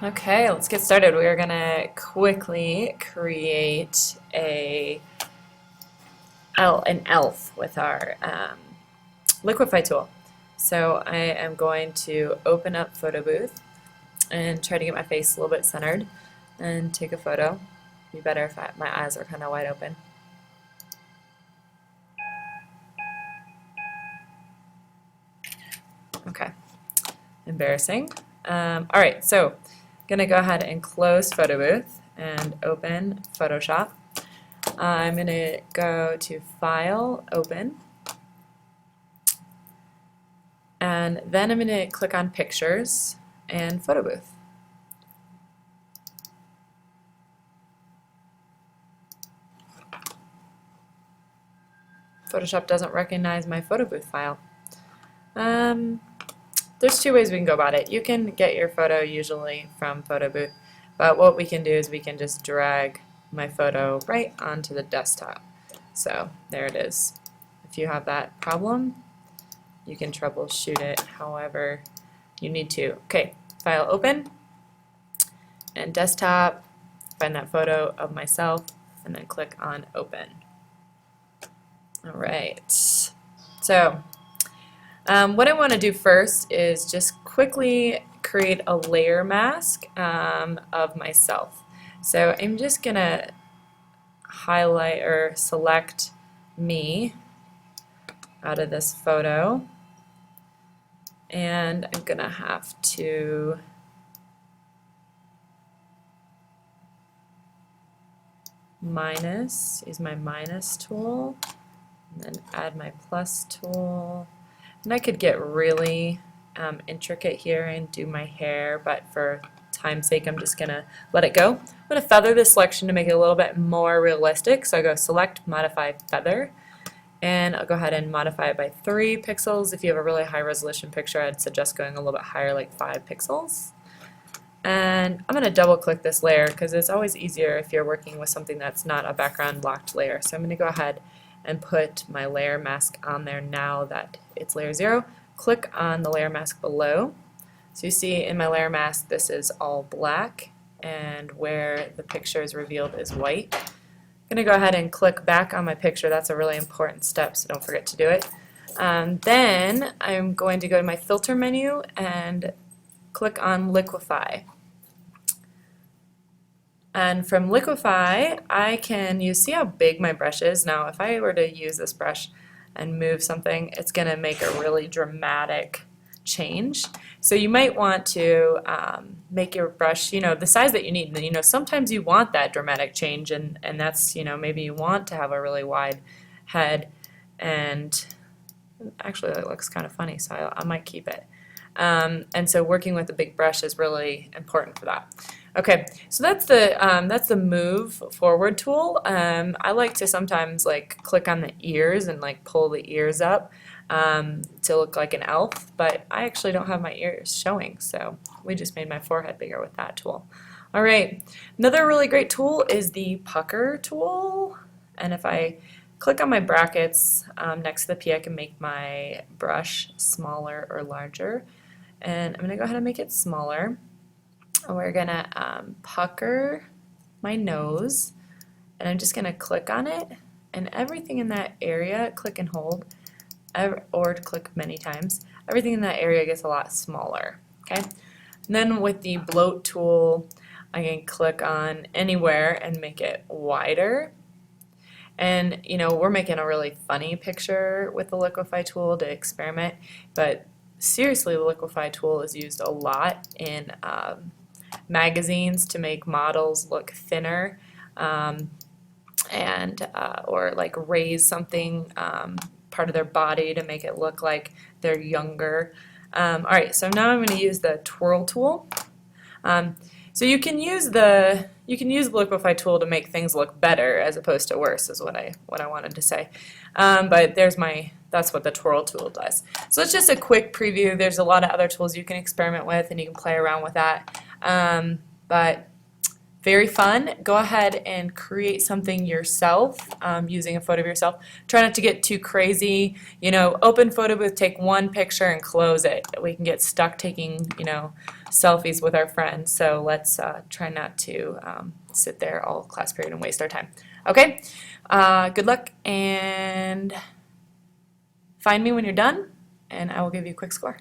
Okay, let's get started. We are going to quickly create an elf with our liquefy tool. So I am going to open up Photo Booth and try to get my face a little bit centered and take a photo. It'd be better if my eyes are kind of wide open. Okay, embarrassing. All right, so gonna go ahead and close Photo Booth and open Photoshop. I'm gonna go to File, Open, and then I'm gonna click on Pictures and Photo Booth. Photoshop doesn't recognize my Photo Booth file. There's two ways we can go about it. You can get your photo usually from Photo Booth, but what we can do is we can just drag my photo right onto the desktop. So there it is. If you have that problem, you can troubleshoot it however you need to. Okay, File, Open, and Desktop, find that photo of myself, and then click on Open. Alright, so what I want to do first is just quickly create a layer mask of myself. So I'm just going to highlight or select me out of this photo, and I'm going to have to use my minus tool, and then add my plus tool. And I could get really intricate here and do my hair, but for time's sake I'm just going to let it go. I'm going to feather this selection to make it a little bit more realistic. So I go Select, Modify, Feather, and I'll go ahead and modify it by 3 pixels. If you have a really high resolution picture, I'd suggest going a little bit higher, like 5 pixels. And I'm going to double click this layer because it's always easier if you're working with something that's not a background locked layer. So I'm going to go ahead and put my layer mask on there now that it's layer 0. Click on the layer mask below. So you see in my layer mask this is all black, and where the picture is revealed is white. I'm going to go ahead and click back on my picture. That's a really important step, so don't forget to do it. Then I'm going to go to my filter menu and click on liquefy. And from liquefy, I can see how big my brush is. Now, if I were to use this brush and move something, it's going to make a really dramatic change. So you might want to make your brush, the size that you need. Sometimes you want that dramatic change, and that's, maybe you want to have a really wide head. And actually, that looks kind of funny, so I might keep it. And so working with a big brush is really important for that. Okay, so that's the move forward tool. I like to sometimes click on the ears and pull the ears up to look like an elf, but I actually don't have my ears showing, so we just made my forehead bigger with that tool. All right, another really great tool is the pucker tool, and if I click on my brackets next to the P, I can make my brush smaller or larger, and I'm going to go ahead and make it smaller. And we're going to pucker my nose, and I'm just going to click on it, and everything in that area, click and hold, or click many times, everything in that area gets a lot smaller. Okay. And then with the bloat tool, I can click on anywhere and make it wider. And we're making a really funny picture with the liquefy tool to experiment, but seriously, the liquefy tool is used a lot in magazines to make models look thinner, or raise something part of their body to make it look like they're younger. Alright, so now I'm going to use the twirl tool. So you can use the liquefy tool to make things look better as opposed to worse, is what I wanted to say. But that's what the twirl tool does. So it's just a quick preview. There's a lot of other tools you can experiment with, and you can play around with that. But Very fun. Go ahead and create something yourself using a photo of yourself. Try not to get too crazy. You know, open photo booth, take one picture and close it. We can get stuck taking, you know, selfies with our friends. So let's try not to sit there all class period and waste our time. Okay, good luck and find me when you're done and I will give you a quick score.